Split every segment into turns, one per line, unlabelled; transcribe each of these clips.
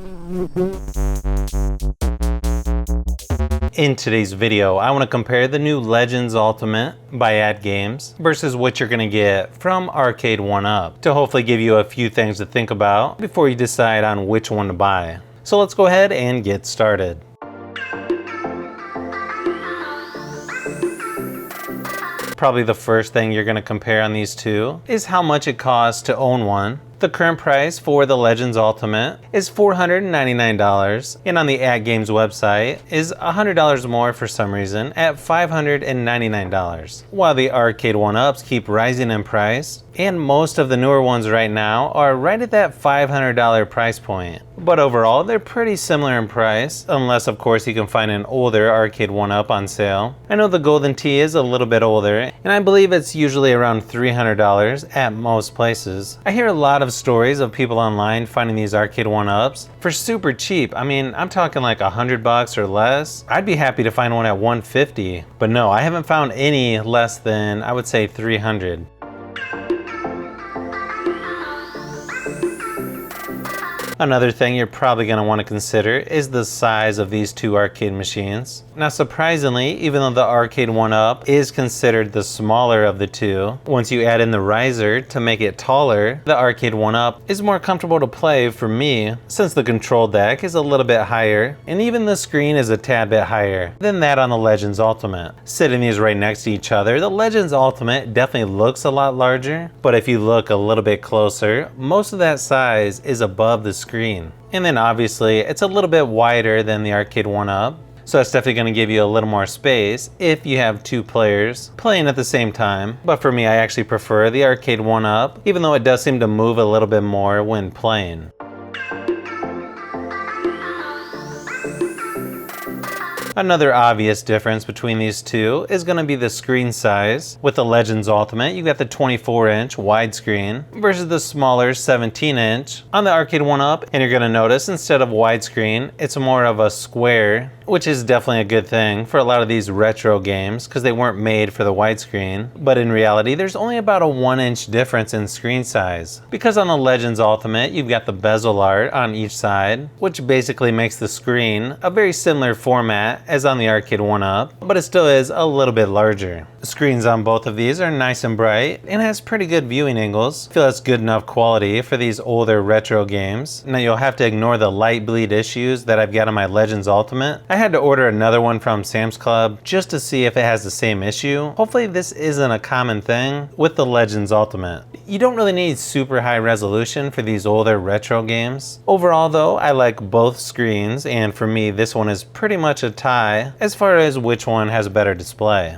In today's video, I want to compare the new Legends Ultimate by AtGames versus what you're going to get from Arcade 1UP to hopefully give you a few things to think about before you decide on which one to buy. So let's go ahead and get started. Probably the first thing you're going to compare on these two is how much it costs to own one. The current price for the Legends Ultimate is $499, and on the AtGames website is $100 more for some reason at $599, while the Arcade 1UPs keep rising in price, and most of the newer ones right now are right at that $500 price point. But overall, they're pretty similar in price, unless of course you can find an older Arcade 1UP on sale. I know the Golden Tee is a little bit older, and I believe it's usually around $300 at most places. I hear a lot of stories of people online finding these Arcade 1UPs for super cheap. I mean, I'm talking like $100 or less. I'd be happy to find one at $150, but no, I haven't found any less than, I would say, $300. Another thing you're probably going to want to consider is the size of these two arcade machines. Now surprisingly, even though the Arcade 1UP is considered the smaller of the two, once you add in the riser to make it taller, the Arcade 1UP is more comfortable to play for me, since the control deck is a little bit higher, and even the screen is a tad bit higher than that on the Legends Ultimate. Sitting these right next to each other, the Legends Ultimate definitely looks a lot larger, but if you look a little bit closer, most of that size is above the screen. And then obviously it's a little bit wider than the Arcade 1UP, so that's definitely going to give you a little more space if you have two players playing at the same time. But for me, I actually prefer the Arcade 1UP, even though it does seem to move a little bit more when playing. Another obvious difference between these two is going to be the screen size. With the Legends Ultimate, you got the 24-inch widescreen versus the smaller 17-inch on the Arcade 1UP, and you're going to notice instead of widescreen, it's more of a square, which is definitely a good thing for a lot of these retro games because they weren't made for the widescreen. But in reality, there's only about a 1-inch difference in screen size, because on the Legends Ultimate, you've got the bezel art on each side, which basically makes the screen a very similar format as on the Arcade 1UP, but it still is a little bit larger. The screens on both of these are nice and bright and has pretty good viewing angles. I feel that's good enough quality for these older retro games. Now you'll have to ignore the light bleed issues that I've got on my Legends Ultimate. I had to order another one from Sam's Club just to see if it has the same issue. Hopefully this isn't a common thing with the Legends Ultimate. You don't really need super high resolution for these older retro games. Overall though, I like both screens, and for me this one is pretty much a tie as far as which one has a better display.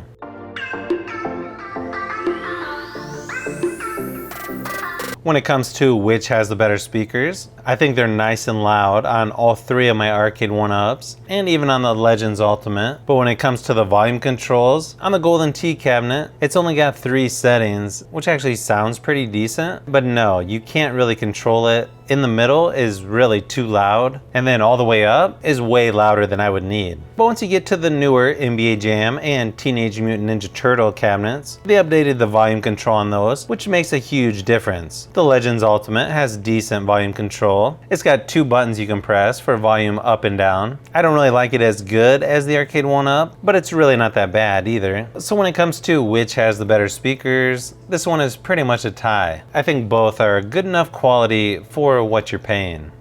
When it comes to which has the better speakers, I think they're nice and loud on all three of my Arcade 1UPs and even on the Legends Ultimate. But when it comes to the volume controls, on the Golden Tee cabinet, it's only got 3 settings, which actually sounds pretty decent, but no, you can't really control it. In the middle is really too loud, and then all the way up is way louder than I would need. But once you get to the newer NBA Jam and Teenage Mutant Ninja Turtle cabinets, they updated the volume control on those, which makes a huge difference. The Legends Ultimate has decent volume control. It's got 2 buttons you can press for volume up and down. I don't really like it as good as the Arcade 1UP, but it's really not that bad either. So when it comes to which has the better speakers, this one is pretty much a tie. I think both are good enough quality for what you're paying.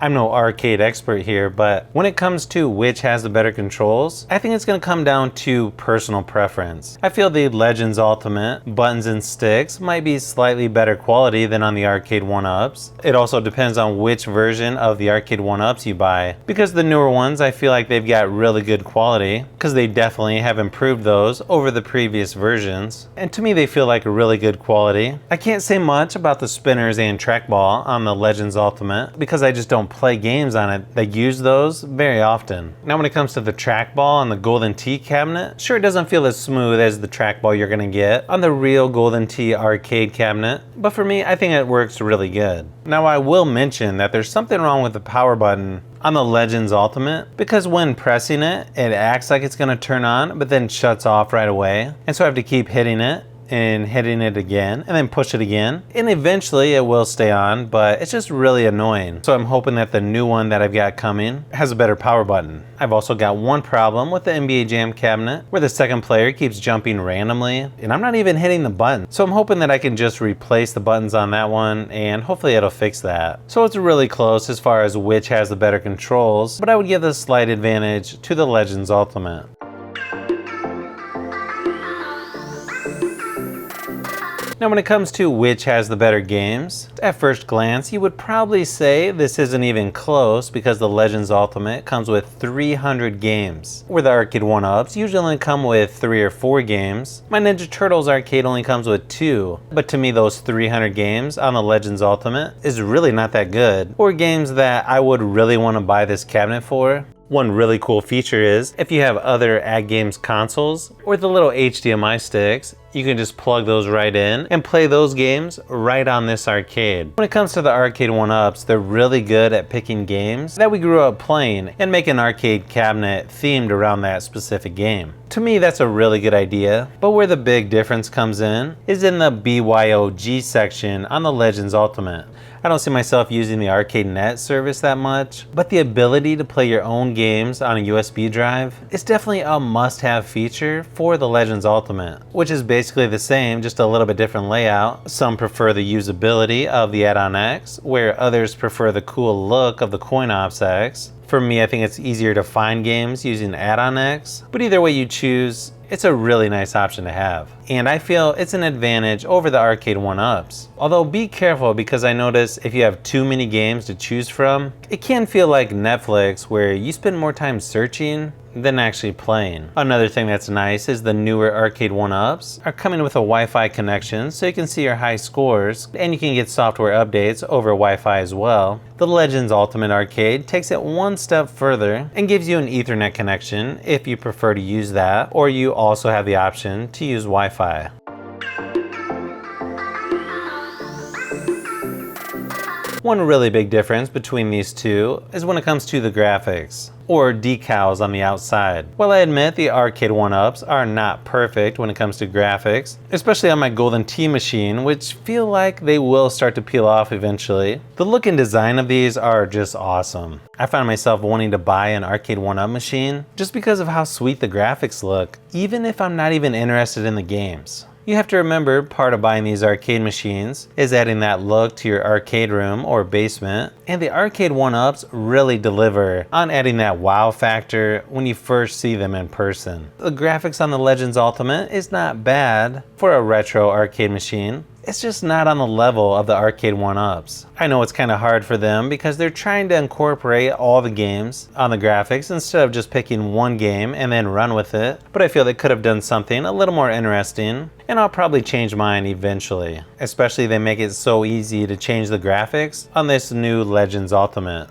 I'm no arcade expert here, but when it comes to which has the better controls, I think it's going to come down to personal preference. I feel the Legends Ultimate buttons and sticks might be slightly better quality than on the Arcade 1UPs. It also depends on which version of the Arcade 1UPs you buy, because the newer ones I feel like they've got really good quality, because they definitely have improved those over the previous versions, and to me they feel like really good quality. I can't say much about the spinners and trackball on the Legends Ultimate because I just don't play games on it that use those very often. Now when it comes to the trackball on the Golden Tee cabinet, sure, it doesn't feel as smooth as the trackball you're gonna get on the real Golden Tee arcade cabinet, but for me I think it works really good. Now I will mention that there's something wrong with the power button on the Legends Ultimate, because when pressing it, it acts like it's gonna turn on but then shuts off right away, and so I have to keep hitting it. and hitting it again and then push it again, and eventually it will stay on, but it's just really annoying. So I'm hoping that the new one that I've got coming has a better power button. I've also got one problem with the NBA Jam cabinet where the second player keeps jumping randomly and I'm not even hitting the button. So I'm hoping that I can just replace the buttons on that one and hopefully it'll fix that. So it's really close as far as which has the better controls, but I would give the slight advantage to the Legends Ultimate. Now when it comes to which has the better games, at first glance you would probably say this isn't even close because the Legends Ultimate comes with 300 games, where the Arcade 1-Ups usually only come with 3 or 4 games. My Ninja Turtles arcade only comes with 2, but to me those 300 games on the Legends Ultimate is really not that good, or games that I would really want to buy this cabinet for. One really cool feature is, if you have other AtGames consoles or the little HDMI sticks, you can just plug those right in and play those games right on this arcade. When it comes to the Arcade 1-Ups, they're really good at picking games that we grew up playing and make an arcade cabinet themed around that specific game. To me, that's a really good idea, but where the big difference comes in is in the BYOG section on the Legends Ultimate. I don't see myself using the Arcade Net service that much, but the ability to play your own games on a USB drive is definitely a must-have feature for the Legends Ultimate, which is basically the same, just a little bit different layout. Some prefer the usability of the Add-on X, where others prefer the cool look of the Coin-Ops X. For me, I think it's easier to find games using Add-on X, but either way you choose, it's a really nice option to have. And I feel it's an advantage over the Arcade 1-Ups. Although be careful, because I notice if you have too many games to choose from, it can feel like Netflix where you spend more time searching than actually playing. Another thing that's nice is the newer Arcade 1-Ups are coming with a Wi-Fi connection so you can see your high scores and you can get software updates over Wi-Fi as well. The Legends Ultimate Arcade takes it one step further and gives you an Ethernet connection if you prefer to use that, or you also have the option to use Wi-Fi. One really big difference between these two is when it comes to the graphics, or decals on the outside. While I admit the Arcade 1-Ups are not perfect when it comes to graphics, especially on my Golden Tee machine, which feel like they will start to peel off eventually, the look and design of these are just awesome. I found myself wanting to buy an Arcade 1-Up machine just because of how sweet the graphics look, even if I'm not even interested in the games. You have to remember, part of buying these arcade machines is adding that look to your arcade room or basement, and the Arcade 1-Ups really deliver on adding that wow factor when you first see them in person. The graphics on the Legends Ultimate is not bad for a retro arcade machine. It's just not on the level of the Arcade 1-Ups. I know it's kind of hard for them because they're trying to incorporate all the games on the graphics instead of just picking one game and then run with it, but I feel they could have done something a little more interesting, and I'll probably change mine eventually. Especially they make it so easy to change the graphics on this new Legends Ultimate.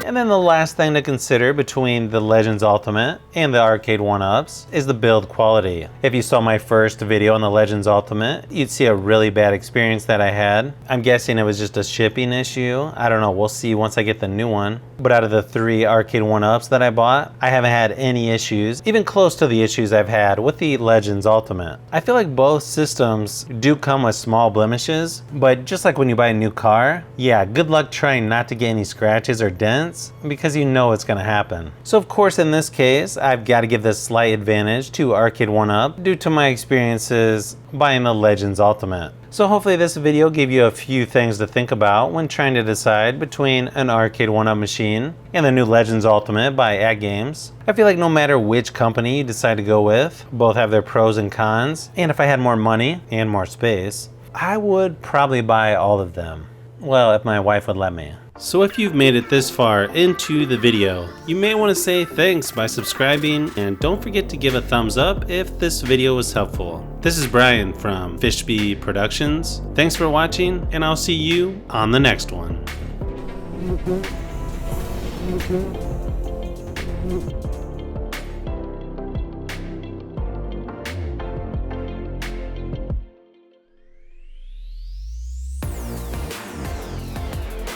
And then the last thing to consider between the Legends Ultimate and the Arcade 1-Ups is the build quality. If you saw my first video on the Legends Ultimate, you'd see a really bad experience that I had. I'm guessing it was just a shipping issue. I don't know, we'll see once I get the new one. But out of the 3 Arcade 1-Ups that I bought, I haven't had any issues, even close to the issues I've had with the Legends Ultimate. I feel like both systems do come with small blemishes, but just like when you buy a new car, yeah, good luck trying not to get any scratches or dents, because you know it's going to happen. So of course in this case, I've got to give this slight advantage to Arcade 1-Up due to my experiences buying the Legends Ultimate. So hopefully this video gave you a few things to think about when trying to decide between an Arcade 1-Up machine and the new Legends Ultimate by AtGames. I feel like no matter which company you decide to go with, both have their pros and cons, and if I had more money and more space, I would probably buy all of them. Well, if my wife would let me. So if you've made it this far into the video, you may want to say thanks by subscribing, and don't forget to give a thumbs up if this video was helpful. This is Brian from Fishbee Productions. Thanks for watching, and I'll see you on the next one.